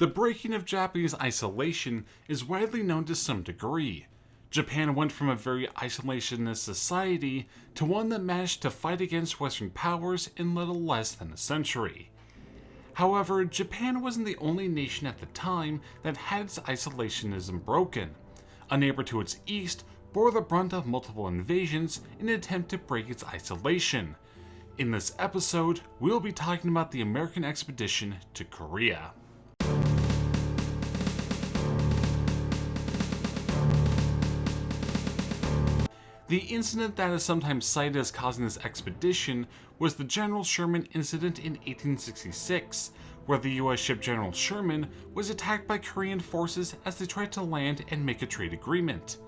The breaking of Japanese isolation is widely known to some degree. Japan went from a very isolationist society to one that managed to fight against Western powers in little less than a century. However, Japan wasn't the only nation at the time that had its isolationism broken. A neighbor to its east bore the brunt of multiple invasions in an attempt to break its isolation. In this episode, we'll be talking about the American expedition to Korea. The incident that is sometimes cited as causing this expedition was the General Sherman Incident in 1866, where the US ship General Sherman was attacked by Korean forces as they tried to land and make a trade agreement.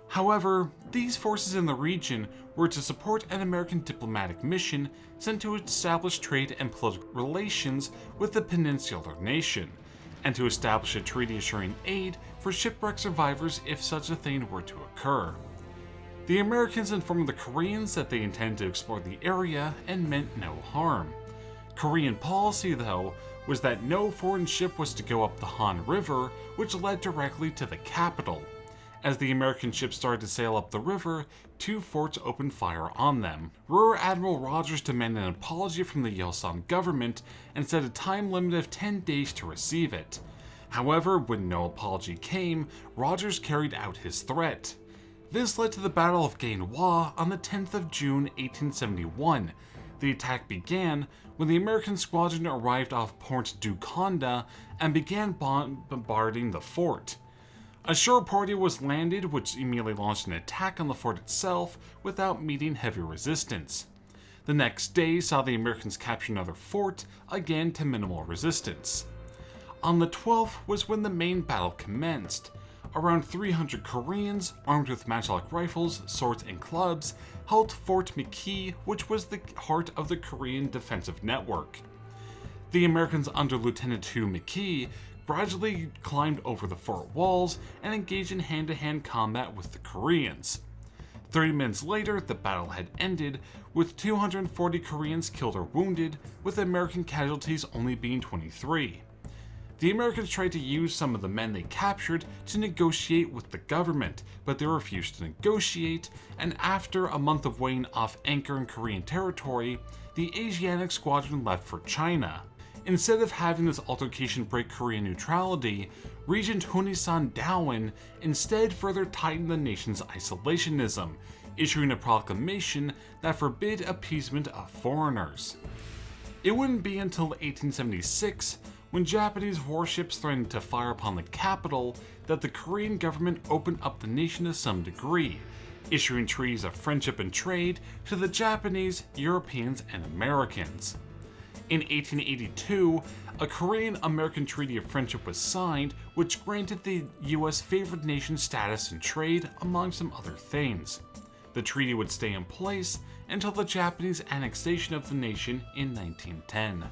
However, these forces in the region were to support an American diplomatic mission sent to establish trade and political relations with the peninsular nation, and to establish a treaty assuring aid for shipwreck survivors if such a thing were to occur. The Americans informed the Koreans that they intended to explore the area and meant no harm. Korean policy, though, was that no foreign ship was to go up the Han River, which led directly to the capital. As the American ships started to sail up the river, two forts opened fire on them. Rear Admiral Rogers demanded an apology from the Yeosan government and set a time limit of 10 days to receive it. However, when no apology came, Rogers carried out his threat. This led to the Battle of Gainwa on the 10th of June 1871. The attack began when the American squadron arrived off Port du Conde and began bombarding the fort. A shore party was landed, which immediately launched an attack on the fort itself without meeting heavy resistance. The next day saw the Americans capture another fort, again to minimal resistance. On the 12th was when the main battle commenced. Around 300 Koreans, armed with matchlock rifles, swords, and clubs, held Fort McKee, which was the heart of the Korean defensive network. The Americans under Lieutenant Hugh McKee gradually climbed over the fort walls and engaged in hand-to-hand combat with the Koreans. 30 minutes later, the battle had ended, with 240 Koreans killed or wounded, with American casualties only being 23. The Americans tried to use some of the men they captured to negotiate with the government, but they refused to negotiate, and after a month of weighing off anchor in Korean territory, the Asiatic squadron left for China. Instead of having this altercation break Korean neutrality, Regent Hunisan Dowen instead further tightened the nation's isolationism, issuing a proclamation that forbid appeasement of foreigners. It wouldn't be until 1876, when Japanese warships threatened to fire upon the capital, that the Korean government opened up the nation to some degree, issuing treaties of friendship and trade to the Japanese, Europeans, and Americans. In 1882, a Korean-American Treaty of Friendship was signed, which granted the US favored nation status in trade, among some other things. The treaty would stay in place until the Japanese annexation of the nation in 1910.